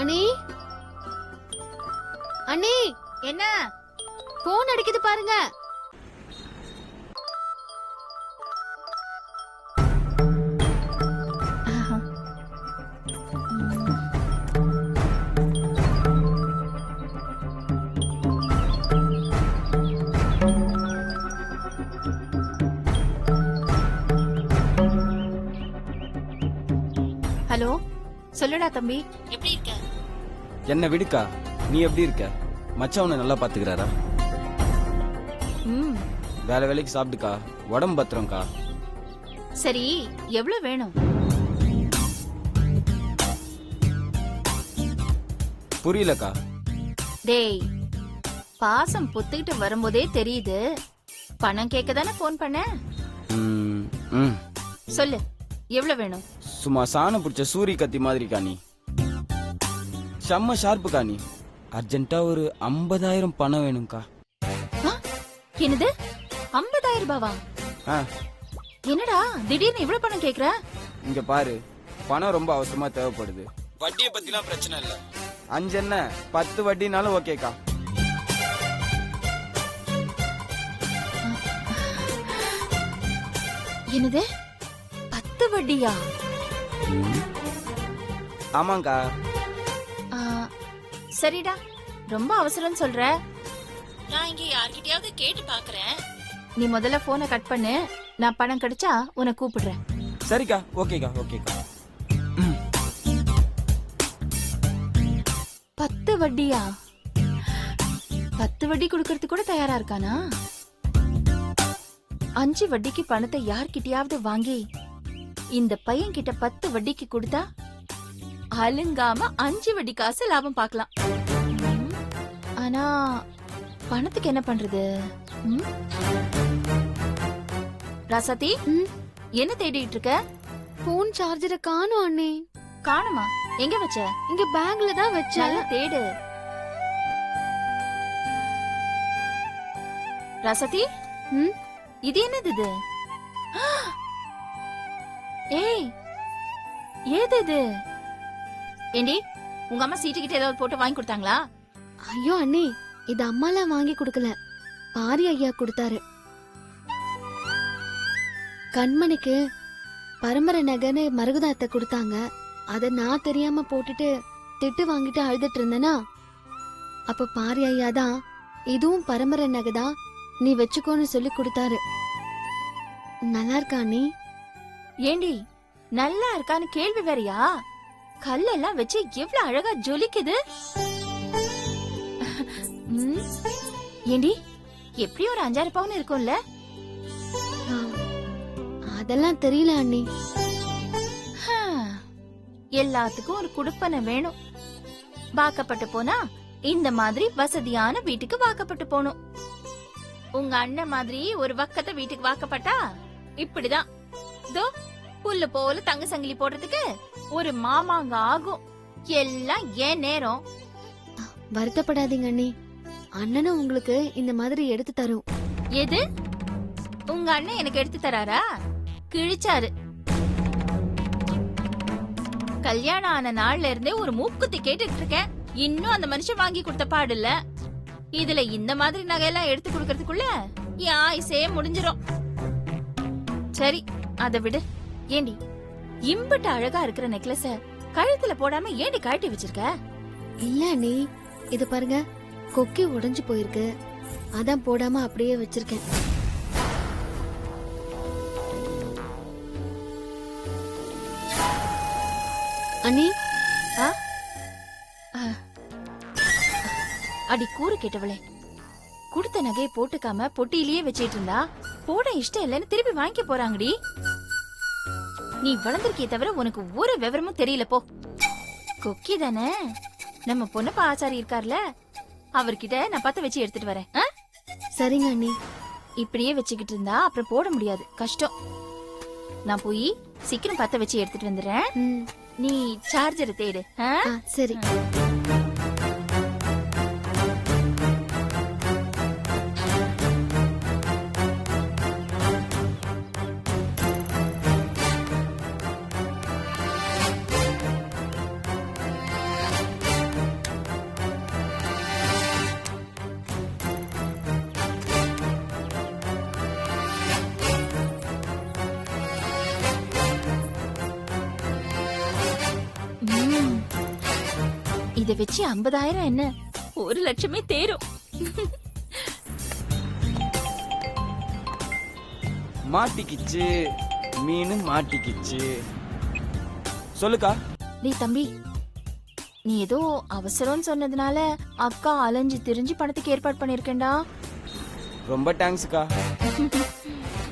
அண்ணி அண்ணி, என்ன போன் அடிக்குது பாருங்க. ஹலோ, சொல்லுடா தம்பி, எப்படி இருக்க? என்ன விடுக்கா, நீ எப்படி இருக்க? மச்சான் உன்னை நல்லா பாத்துக்கிறாரா? ம், வேலை வேலைக்கு சாப்பிட்டுக்கா, உடம்பு பத்திரம்க்கா. சரி, எவ்வளவு வேணும்? புரியலக்கா. டேய், பாசம் புத்துக்கிட்டு வரும்போதே தெரியுது. பணம் கேட்க தானே போன் பண்ண. ம், ம். சொல்லு, எவ்வளவு வேணும்? சும்மா சாணம் பிடிச்ச சூரிய கத்தி மாதிரிக்கா நீ. செம்ம ஷார்ப்புக்கா நீ. அர்ஜென்ட்டா ஒரு 50,000 பணம் வேணும்க்கா. ஆ, என்னது 50,000 ரூபாவா? ஆ, என்னடா திடீர்னு இவ்வளவு பணம் கேக்குற? இங்க பாரு, பணம் ரொம்ப அவசரமா தேவைப்படுது. வட்டியை பத்திலாம் பிரச்சனை இல்ல. 5 என்ன 10 வட்டினாலும் ஓகேக்கா. என்னது 10 வட்டியா? ஆமாங்கா. ஆ, சரிடா, ரொம்ப அவசரம் சொல்ற. நான் இங்க யார்கிட்டயாவது கேட்டு பாக்குறேன். நீ முதல்ல போனை கட் பண்ணு. நான் பணம் கிடைச்சா உன்னை கூப்பிடுறேன். சரிக்கா, ஓகேக்கா, ஓகேக்கா. 10 வட்டியா? 10 வட்டி கொடுக்கறது கூட தயாரா இருக்கானா? 5 வட்டிக்கு பணத்தை யார்கிட்டயாவது வாங்கி இந்த பையன் கிட்ட 10 வட்டிக்கு கொடுத்தா அலுங்காம 5 வட்டி காசு லாபம் பார்க்கலாம். ஆனா பணத்துக்கு என்ன பண்றது? ராசாத்தி, என்ன தேடிட்டு இருக்க? போன் சார்ஜரை காணோம் அண்ணி. காணுமா? எங்க வச்ச? இங்க பேக்ல தான் வச்சேன். நல்லா தேடு. ராசாத்தி, இது என்னது இது? ஏய், ஏது இது? ஏண்டி, உங்க அம்மா சீட்டு கிட்ட ஏதாவது போட்டு வாங்கி கொடுத்தாங்களா? ஐயோ அண்ணி, இது அம்மாலாம் வாங்கி கொடுக்கல, பாரி ஐயா கொடுத்தாரு. கண்மணிக்கு பரம்பரை நகைன்னு மருகுதாத்த கொடுத்தாங்க. அத நான் தெரியாம போட்டுட்டு திட்டு வாங்கிட்டு அழுதுட்டு இருந்தேனா, அப்ப பாரி ஐயா தான் இதுவும் பரம்பரை நகைதான், நீ வச்சுக்கோன்னு சொல்லி கொடுத்தாரு. நல்லா இருக்கா அண்ணி? ஏண்டி, நல்லா இருக்கான்னு கேள்வி வேறயா? கல்லெல்லாம் வச்சு எவ்வளவு அழகா ஜொலிக்குது. ஏண்டி, எப்படி ஒரு 5-6 பவுன் இருக்கும்ல? அதெல்லாம் தெரியல அண்ணி. எல்லாத்துக்கும் ஒரு குடுப்பனை வேணும். வாக்கப்பட்டு போனா இந்த மாதிரி வசதியான வீட்டுக்கு வாக்கப்பட்டு போகணும். உங்க அண்ணன் மாதிரி ஒரு வக்கத்தை வீட்டுக்கு வாக்கப்பட்டா இப்படிதான். தோ புல்லு போல தங்க சங்கிலி போடுறதுக்கு ஒரு மாமாங்க ஆகும். எல்லாம் ஏன் நேரம். வருத்தப்படாதீங்க அண்ணி, அண்ணனும் உங்களுக்கு இந்த மாதிரி எடுத்து தரும். எது? உங்க அண்ணன் எனக்கு எடுத்து தராரா? கிழிச்சாரு. கல்யாணம் ஆன நாள்ல இருந்தே ஒரு மூக்குத்தி கேட்டுட்டு இருக்கேன். இன்னும் அந்த மனுஷன் வாங்கி கொடுத்த பாடு இல்ல. இதுல இந்த மாதிரி நகையெல்லாம் எடுத்து கொடுக்கறதுக்குள்ள என் ஆயுசே முடிஞ்சிரும். சரி, அத விடு. ஏண்டி, இம்பட்டு அழகா இருக்கிற நெக்லஸ கழுத்துல போடாம ஏண்டி கழட்டி வச்சிருக்க? இல்ல அண்ணி, இது பாருங்க, கொக்கி உடைஞ்சு போயிருக்கு, அதான் போடாம அப்படியே வச்சிருக்கேன். அண்ணி, அடி கூறு கேட்டவளே, குடுத்த நகையை போட்டுக்காம பொட்டியிலேயே வச்சிட்டு இருந்தா போட இஷ்டம் இல்லைன்னு திருப்பி வாங்கிக்க போறாங்கடி. நீ வளர்ந்திருக்கே தவிர உனக்கு ஒரு விவரமும் தெரியல போ. கொக்கி தானே, நம்ம பொண்ணப்பா ஆச்சாரி இருக்கார்ல, அவர்கிட்ட நான் பத்த வச்சு எடுத்துட்டு வரேன். சரிங்க அண்ணி. இப்படியே வச்சுக்கிட்டு இருந்தா அப்புறம் போட முடியாது, கஷ்டம். நான் போய் சீக்கிரம் பத்த வச்சு எடுத்துட்டு வந்துடுறேன். நீ சார்ஜரை தேடு. சரி. இத வச்சு 50,000 என்ன 1,00,000 தேரும். மாட்டிக்கிச்சு, மீன் மாட்டிக்கிச்சு. சொல்லுக்கா. நீ தம்பி, நீ ஏதோ அவசரம்னு சொன்னதுனால அக்கா அலைஞ்சு திரிஞ்சு பணத்துக்கு ஏற்பாடு பண்ணிருக்கேன்டா. ரொம்ப தேங்க்ஸ்க்கா.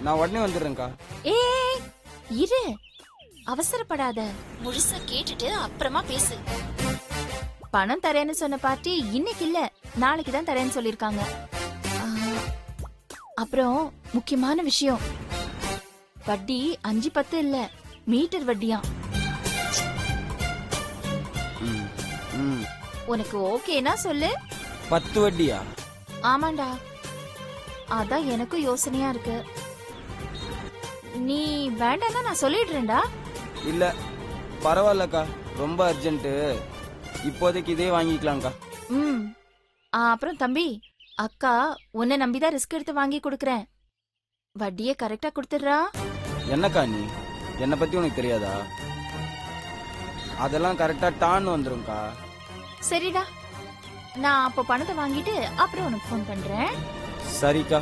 நான் உடனே வந்துடுறேன்க்கா. ஏய் இரு, அவசரப்படாத, முழுசா கேட்டுட்டு அப்புறமா பேசு. பணம் தரேன்னு சொன்ன பார்ட்டி இன்னைக்கு இல்ல, நாளைக்கு தான் தரேன்னு சொல்லிருக்காங்க. அப்புறம் முக்கியமான விஷயம், வட்டி 5-10 இல்ல, மீட்டர் வட்டியா. ம், ம். உனக்கு ஓகேனா சொல்லு. 10 வட்டியா? ஆமாண்டா, அதான் எனக்கும் யோசனையா இருக்கு. நீ வேண்டாம்னா நான் சொல்லிடுறேன்டா. இல்ல பரவாயில்லக்கா, ரொம்ப அர்ஜென்ட். இப்போதைக்கு இதே வாங்கிக்கலாம்க்கா. ம். அப்புறம் தம்பி, அக்கா உன்னை நம்பிதான் ரிஸ்க் எடுத்து வாங்கி கொடுக்கறேன். வட்டியை கரெக்டா கொடுத்துடுறா. என்னக்கா நீ, என்னை பத்தி உனக்கு தெரியாதா? அதெல்லாம் கரெக்டா டான்னு வந்துரும்க்கா. சரிடா, நான் அப்போ பணத்தை வாங்கிட்டு அப்புறம் உனக்கு ஃபோன் பண்றேன். சரிக்கா.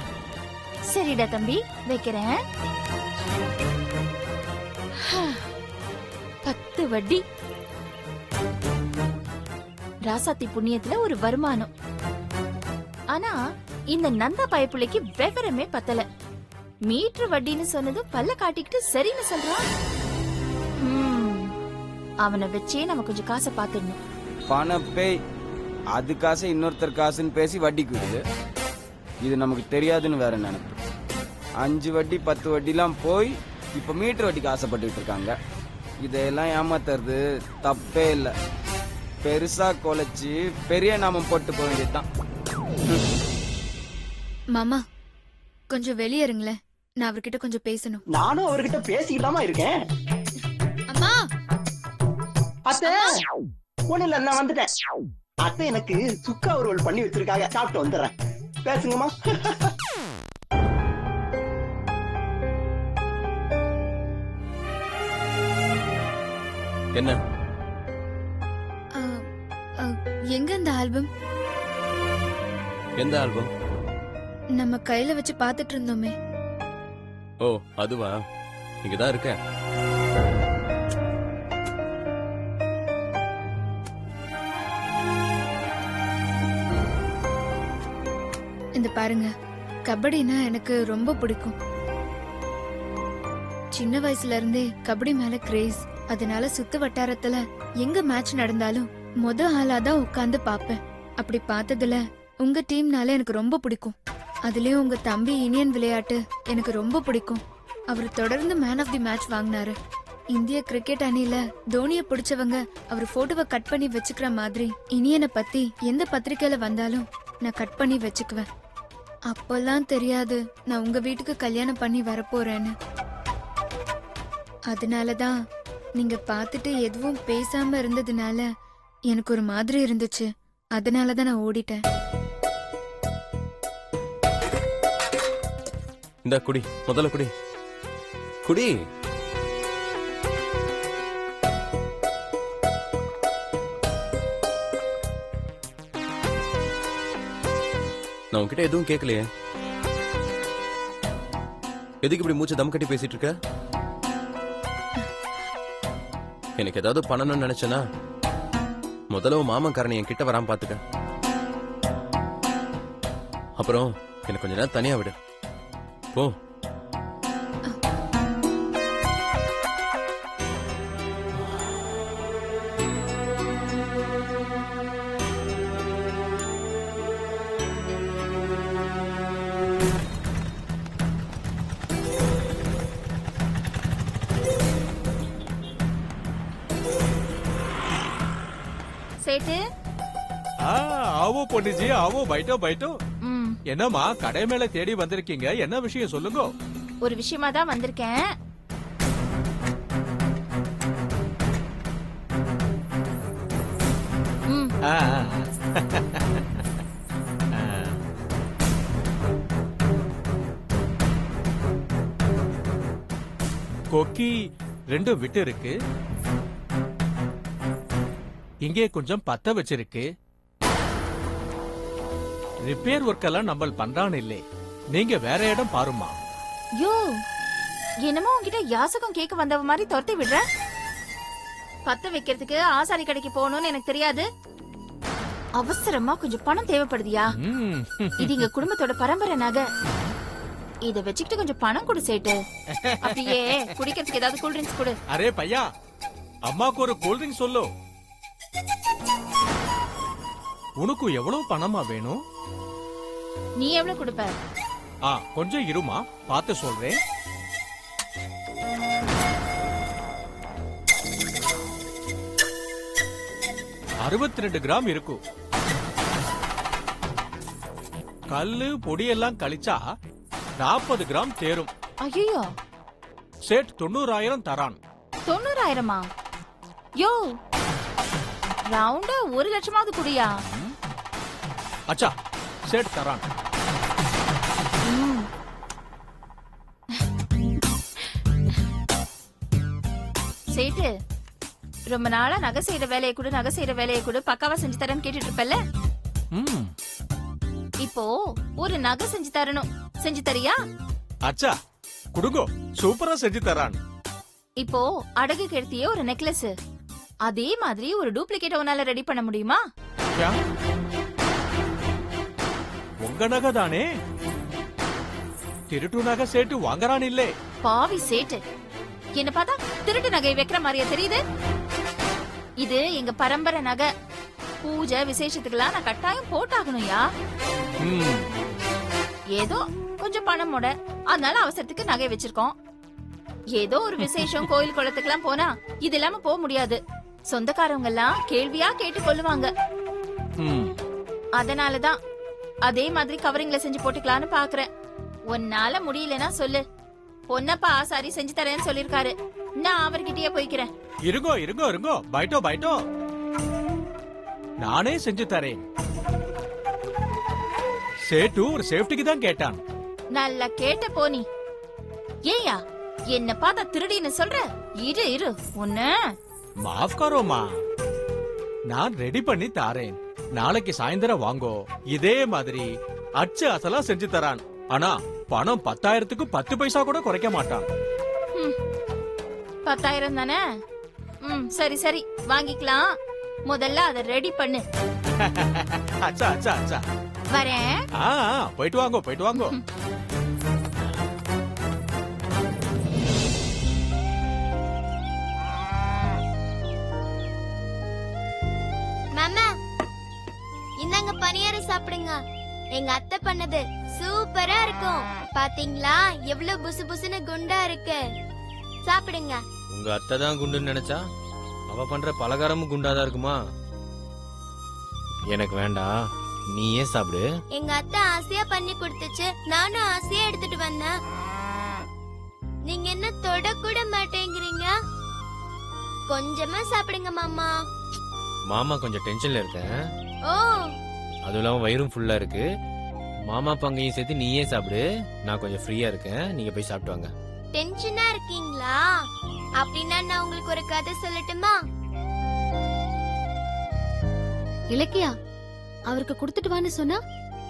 சரிடா தம்பி, வைக்கிறேன். 10 வட்டி. ராசாத்தி புண்ணியத்துல ஒரு வருமானம். ஆனா இந்த நந்தா பயப்புள்ளைக்கு விவரமே பத்தல. மீட்டர் வட்டின்னு சொன்னது பல்ல காட்டிக்கிட்டு சரின்னு சொல்றான். அவனை வச்சே நம்ம கொஞ்சம் காசை பாத்துடணும். பணப்பேய், அது காசை இன்னொருத்தர் காசுன்னு பேசி வட்டிக்கு விடுது. இது நமக்கு தெரியாதுன்னு வேற நினைப்பு. 5 வட்டி 10 வட்டிலாம் போய் இப்ப மீட்டர் வட்டிக்கு ஆசைப்பட்டுட்டு இருக்காங்க. இதெல்லாம் ஏமாத்துறது தப்பே இல்லை. பெருசா கொலைச்சு பெரிய நாமம் போட்டு போக வேண்டியதுதான். மாமா கொஞ்சம் வெளியே இருங்களேன், நான் அவர்கிட்ட கொஞ்சம் பேசணும். நானும் அவர்கிட்ட பேசிக்கிட்டாமா இருக்கேன். அம்மா அத்தை, ஒண்ணு இல்ல, நான் வந்துட்டேன். அத்தை எனக்கு சுக்கா ஒரு பண்ணி வச்சிருக்காங்க, சாப்பிட்டு வந்துடுறேன். பேசுங்கம்மா. என்ன எங்க இந்த ஆல்பம்? எந்த ஆல்பம்? நம்ம கையில வச்சு பாத்துட்டு இருந்தோமே. ஓ அதுவா, இங்கதான் இருக்க. இந்த பாருங்க, கபடினா எனக்கு ரொம்ப பிடிக்கும். சின்ன வயசுல இருந்தே கபடி மேல கிரேஸ். அதனால சுத்து வட்டாரத்துல எங்க மேட்ச் நடந்தாலும் முத ஆளாதான் உட்கார்ந்து பாப்பேன். அப்படி பார்த்ததுல உங்க டீம்னால எனக்கு ரொம்ப பிடிக்கும். அதுலயும் உங்க தம்பி இனியன் விளையாட்டு எனக்கு ரொம்ப பிடிக்கும். அவர் தொடர்ந்து மேன் ஆஃப் தி மேட்ச் வாங்கினாரு. இந்திய கிரிக்கெட் அணியில தோனிய பிடிச்சவங்க அவர் போட்டோவை கட் பண்ணி வச்சுக்கிற மாதிரி இனியனை பத்தி எந்த பத்திரிக்கையில வந்தாலும் நான் கட் பண்ணி வச்சுக்குவேன். அப்பெல்லாம் தெரியாது நான் உங்க வீட்டுக்கு கல்யாணம் பண்ணி வரப்போறேன்னு. அதனாலதான் நீங்க பாத்துட்டு எதுவும் பேசாம இருந்ததுனால எனக்கு ஒரு மாதிரி இருந்துச்சு. அதனாலதான் நான் ஓடிட்டேன். இந்த குடி, முதல்ல குடி குடி. நான் உன்கிட்ட எதுவும் கேட்கலையே, எதுக்கு இப்படி மூச்சு தம் கட்டி பேசிட்டு இருக்க? எனக்கு ஏதாவது பண்ணணும்னு நினைச்சேனா முதல்ல மாமன்காரனை என் கிட்ட வராம பாத்துக்க. அப்புறம் எனக்கு கொஞ்ச நேரம் தனியா விடு போ. சேட்டு, ஆவோ பொண்ணுஜி, ஆவோ, பைட்டோ பைட்டோ. ம், என்னம்மா கடை மேல தேடி வந்திருக்கீங்க, என்ன விஷயம் சொல்லுங்க. ஒரு விஷயமா தான் வந்திருக்கேன். ம், ஆ, ஆ. ஆ. கொக்கி 2 விட்டு இருக்கு. இங்கே கொஞ்சம் பத்த வச்சிருக்கு. ரிப்பேர் ஒர்க் எல்லாம் நம்ம பண்றான் இல்லே, நீங்க வேற இடம் பாருமா. யோ, என்னமோ உன்கிட்ட யாசகம் கேட்க வந்தவ மாதிரி துரத்தி விடுற. பத்த வைக்கிறதுக்கு ஆசாரி கடைக்கு போகணும்னு எனக்கு தெரியாது. அவசரமா கொஞ்சம் பணம் தேவைப்படுதியா? இது எங்க குடும்பத்தோட பரம்பரை நகை. இத வச்சுக்கிட்டு கொஞ்சம் பணம் கொடு சேட்டு. அப்படியே குடிக்கிறதுக்கு ஏதாவது கூல் ட்ரிங்க்ஸ் கொடு. அரே பையா, அம்மாக்கு ஒரு கூல் ட்ரிங்க் சொல்லு. உனக்கு எவ்வளவு பணமா வேணும்? நீ எவ்வளவு கொடுப்ப? கொஞ்சம் இருமா, பார்த்து சொல்றேன். ₹62 கிராம் இருக்கும். கல்லு பொடி எல்லாம் கழிச்சா 40 கிராம் தேரும். ஐயோ, சேட் 90,000 தரான். 90,000மா? யோ, ரவுண்டா 1 லட்சமாவது குடியா? அச்சா, சேட் தரான். சேட்டு, ரொம்ப நாளா நகை செய்யற வேலையை கூட பக்காவா செஞ்சு தரேன்னு கேட்டுட்டு இருப்பல்ல. இப்போ ஒரு நகை செஞ்சு தரணும், செஞ்சு தரியா? அச்சா, குடுங்கோ, சூப்பரா செஞ்சு தரான். இப்போ அடகு கெடுத்தியே ஒரு நெக்லஸ், அதே மாதிரி ஒரு டூப்ளிகேட் உன்னால ரெடி பண்ண முடியுமா? உங்க நகை தானே, திருட்டு நகை சேட்டு வாங்கறான் இல்லே. பாவி சேட்டு, என்ன பார்த்தா திருட்டு நகை வைக்கிற மாதிரியா தெரியுது? இது எங்க பரம்பரை நகை. பூஜை விசேஷத்துக்கெல்லாம் நான் கட்டாயம் போட்டாகணும்யா. ஏதோ கொஞ்சம் பணம் முட, அதனால அவசரத்துக்கு நகை வச்சிருக்கோம். ஏதோ ஒரு விசேஷம் கோயில் குளத்துக்கெல்லாம் போனா இது இல்லாம போக முடியாது. சொந்தக்காரவங்க எல்லாம் கேள்வியா கேட்டு கொள்ளுவாங்க. அதனாலதான் அதே மாதிரி கவரிங்ல செஞ்சு போட்டுக்கலான்னு பாக்குறேன். உன்னால முடியலன்னா சொல்லு, பொன்னப்பா ஆசாரி செஞ்சு தரேன்னு சொல்லிருக்காரு. நான் அவர்கிட்டயே போய்க்கிறேன். இருங்கோ இருங்கோ இருங்கோ, பைட்டோ பைட்டோ, நானே செஞ்சு தரேன். சேட்டு ஒரு சேஃப்டிக்கு தான் கேட்டான். நல்லா கேட்ட போனி. ஏயா, என்ன பார்த்தா திருடின்னு சொல்ற? இரு இரு, உன்ன மாஃப் கரோமா, நான் ரெடி பண்ணி தாரேன். நாளைக்கு சாயந்தரம் வாங்கோ. இதே மாதிரி அச்சு அசலா செஞ்சு தரான். ஆனா பணம் 10,000க்கு 10 பைசா கூட குறைக்க மாட்டான். 10,000 தானே? சரி சரி, வாங்கிக்கலாம். முதல்ல அதை ரெடி பண்ணு. அச்சா அச்சா அச்சா, வரேன். போயிட்டு வாங்கோ போயிட்டு வாங்கோ. மாமா, இந்தாங்க பணியாரம் சாப்பிடுங்க. எங்க அத்தை பண்ணது சூப்பரா இருக்கும். பாத்தீங்களா எவ்வளவு புசு புசுன்னு குண்டா இருக்கு. சாப்பிடுங்க. உங்க அத்தை தான் குண்டுன்னு நினைச்சா அவ பண்ற பலகாரமும் குண்டாதான் இருக்குமா? எனக்கு வேண்டாம், நீயே சாப்பிடு. எங்க அத்தை ஆசையா பண்ணி கொடுத்துச்சு, நானும் ஆசையா எடுத்துட்டு வந்தேன். நீங்க என்ன தொட கூட மாட்டேங்கிறீங்க. கொஞ்சமா சாப்பிடுங்க மாமா. மாமா கொஞ்சம் டென்ஷன்ல இருக்கேன். ஓ, அதுவும் இல்லாம வயிறும் ஃபுல்லா இருக்கு. மாமா பங்கையும் சேர்த்து நீயே சாப்பிடு. நான் கொஞ்சம் ஃப்ரீயா இருக்கேன், நீங்க போய் சாப்பிட்டு வாங்க. டென்ஷனா இருக்கீங்களா? அப்படின்னா நான் உங்களுக்கு ஒரு கதை சொல்லட்டுமா? இலக்கியா, அவருக்கு கொடுத்துட்டு வான்னு சொன்னா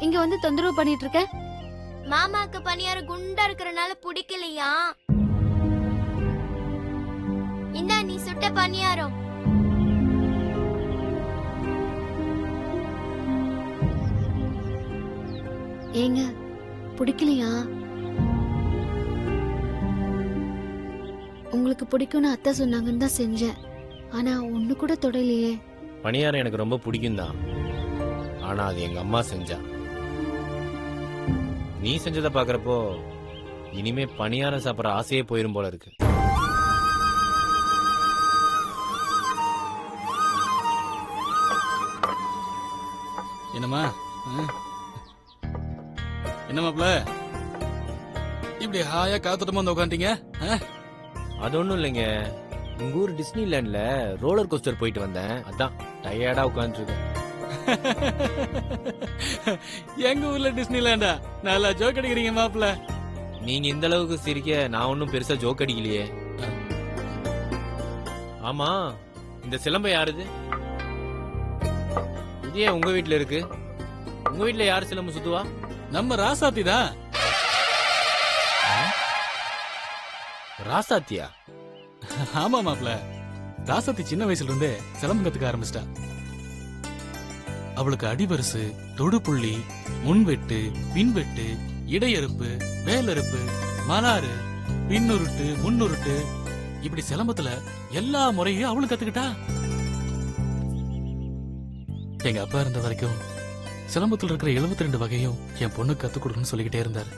இங்க வந்து தொந்தரவு பண்ணிட்டு இருக்க. மாமாக்கு பணியாரம் குண்டா இருக்கறனால பிடிக்கலையா? இந்தா நீ சுட்ட பணியாரம். ஏங்க, பிடிக்கலையா? உங்களுக்கு பிடிக்கும்னு அத்தை சொன்னாங்கன்னு தான் செஞ்சேன். ஆனா ஒண்ணு கூட தொடலையே. பணியாரம் எனக்கு ரொம்ப பிடிக்கும் தான், ஆனா அது எங்க அம்மா செஞ்சா. நீ செஞ்சதை பாக்குறப்போ இனிமே பணியாரம் சாப்பிட்ற ஆசையே போயிரும் போல இருக்கு. என்னம்மா என்னமாப்ல இப்படி ஹாயா காத்துட்டமா வந்து உட்காந்துட்டீங்க? அது ஒண்ணும் இல்லைங்க, உங்க ஊர் டிஸ்னிலேண்ட்ல ரோலர் கோஸ்டர் போயிட்டு வந்தேன், அதான் டயர்டா உட்காந்துருக்கேன். எங்க ஊர்ல டிஸ்னிலேண்டா? நல்லா ஜோக் அடிக்கிறீங்க மாப்ள. நீங்க இந்த அளவுக்கு சிரிக்க நான் ஒன்னும் பெருசா ஜோக் அடிக்கலையே. ஆமா, இந்த சிலம்பை யாருது? இது ஏன் உங்க வீட்ல இருக்கு? உங்க வீட்ல யார் சிலம்பு சுத்துவா? நம்ம ராசாத்தி தான். ராசாத்தியா? ஆமா மாப்ள, ராசாத்தி சின்ன வயசுல இருந்தே சிலம்பம் கத்துக்க ஆரம்பிச்சிட்டா. அவளுக்கு அடிவரிசு, தொடுப்புள்ளி, முன்வெட்டு, பின்வெட்டு, இடையறுப்பு, வேலறுப்பு, மலாறு, பின்னுருட்டு, முன்னுருட்டு, இப்படி சிலம்பத்துல எல்லா முறையும் அவளும் கத்துக்கிட்டா. எங்க அப்பா இருந்த வரைக்கும் சிலம்பத்துல இருக்கிற 72 வகையும் என் பொண்ணுக்கு கத்துக் கொடுக்கணும்னு சொல்லிக்கிட்டே இருந்தாரு.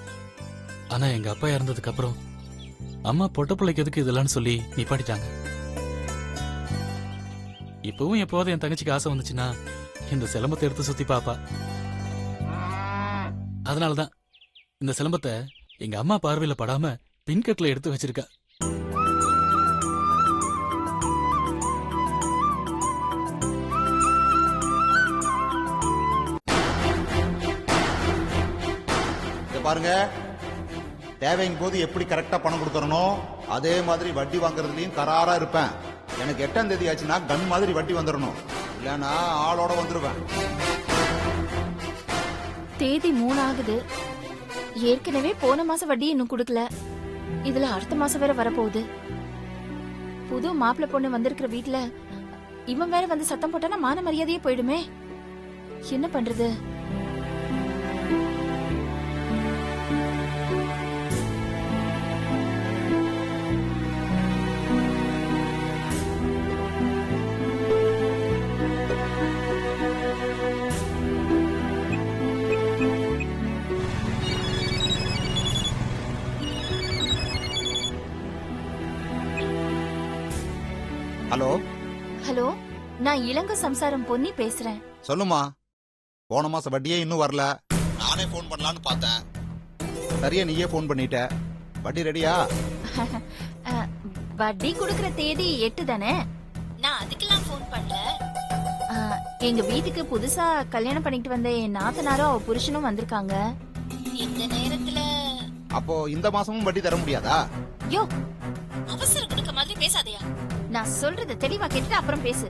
ஆனா எங்க அப்பா இறந்ததுக்கு அப்புறம் அம்மா பொட்ட பிள்ளைக்கு எதுக்கு இதெல்லாம் சொல்லி நிப்பாட்டிட்டாங்க. இப்பவும் எப்போது என் தங்கச்சிக்கு ஆசை வந்துச்சுன்னா இந்த சிலம்பத்தை எடுத்து சுத்தி பாப்பா. அதனாலதான் இந்த சிலம்பத்தை எங்க அம்மா பார்வையில படாம பின்கட்ல எடுத்து வச்சிருக்கா. பாருங்க, தேவைங்க போது எப்படி கரெக்டா பணம் கொடுக்கறணும் அதே மாதிரி வட்டி வாங்குறதுலயும் கராரா இருப்பேன். எனக்கு 8ஆம் தேதி ஆச்சுன்னா கன் மாதிரி வட்டி வந்துடணும், இல்லன்னா ஆளோட வந்துருவேன். தேதி 3 ஆகுது. ஏற்கனவே போன மாசம் வட்டி இன்னும் கொடுக்கல. இதுல அடுத்த மாசம் வேற வரப்போகுது. புது மாப்பிள்ளை பொண்ணு வந்திருக்கிற வீட்ல இவன் வேற வந்து சத்தம் போட்டானா மான மரியாதையே போயிடுமே. என்ன பண்றது? ஹலோ ஹலோ, நான் இளங்க சம்சாரம் பொன்னி பேசுறேன். சொல்லுமா. போன மாசம் வட்டியே இன்னும் வரல. நானே போன் பண்ணலான்னு பார்த்தேன். சரியா நீயே போன் பண்ணிட்ட. வட்டி ரெடியா? வட்டி கொடுக்கற தேதி 8 தானே. நான் அதுக்கெல்லாம் போன் பண்ணல. எங்க வீட்டுக்கு புதுசா கல்யாணம் பண்ணிட்டு வந்த என் நாத்தனாரும் அவ புருஷனும் வந்திருக்காங்க. இந்த நேரத்துல அப்போ இந்த மாசமும் வட்டி தர முடியாதா? யோ, அவசரம் கொடுக்க மாதிரி பேசாதயா. நான் சொல்றத தெளிவா கேட்டுட்டு அப்புறம் பேசு.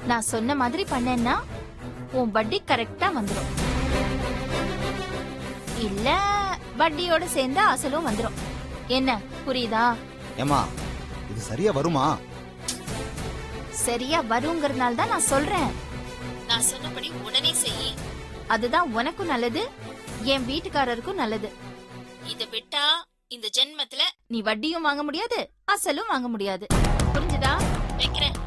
நான் சொன்ன மாதிரி பண்ணேன்னா உன் வட்டி கரெக்டா வந்துரும். இல்ல வட்டியோட சேர்ந்து அசலும் வந்துரும். என்ன புரியுதா? ஏமா, இது சரியா வருமா? சரியா வருங்கிறதுனால தான் நான் சொல்றேன். நான் சொன்னபடி உடனே செய். அதுதான் உனக்கும் நல்லது, என் வீட்டுக்காரருக்கும் நல்லது. இத விட்டா இந்த ஜென்மத்துல நீ வட்டியும் வாங்க முடியாது, அசலும் வாங்க முடியாது. புரிஞ்சுதா? வைக்கிறேன்.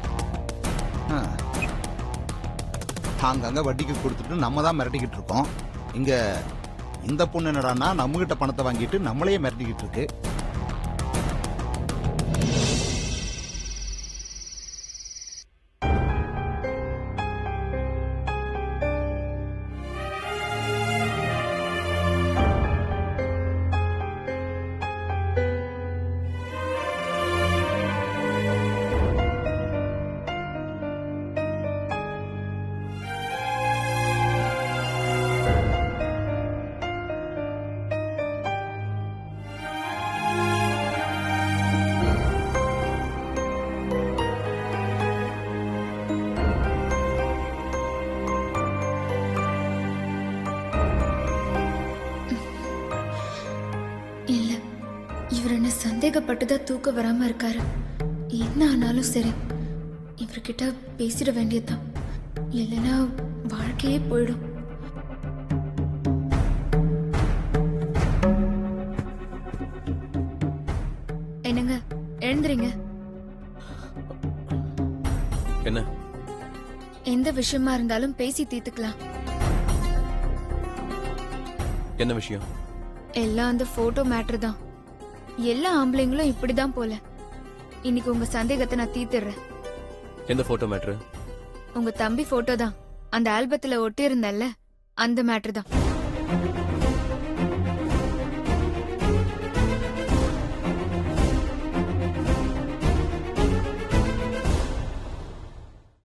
அங்கங்க வட்டிக்கு கொடுத்துட்டு நம்ம தான் மிரட்டிக்கிட்டு இருக்கோம். இங்க இந்த பொண்ணு என்னடான்னா நம்ம கிட்ட பணத்தை வாங்கிட்டு நம்மளையே மிரட்டிக்கிட்டு இருக்கு. சந்தேகப்பட்டுதான் தூக்க வராம இருக்காரு. என்ன ஆனாலும் சரி இவர்கிட்ட பேசிட வேண்டியதுதான், இல்லைன்னா வாழ்க்கையே போயிடும். என்னங்க, எழுந்துறீங்க. என்ன? எந்த விஷயமா இருந்தாலும் பேசி தீர்த்துக்கலாம். என்ன விஷயம்? எல்லாம் அந்த போட்டோ மேட்டர் தான். எல்லா ஆம்பளைங்களும் இப்படிதான் போல. இன்னைக்கு உங்க சந்தேகத்தை நான் தீர்த்துறேன். எந்த போட்டோ மேட்ரு? உங்க தம்பி போட்டோ தான். அந்த ஆல்பத்துல ஒட்டி இருந்தல்ல, அந்த மேட்டர் தான்.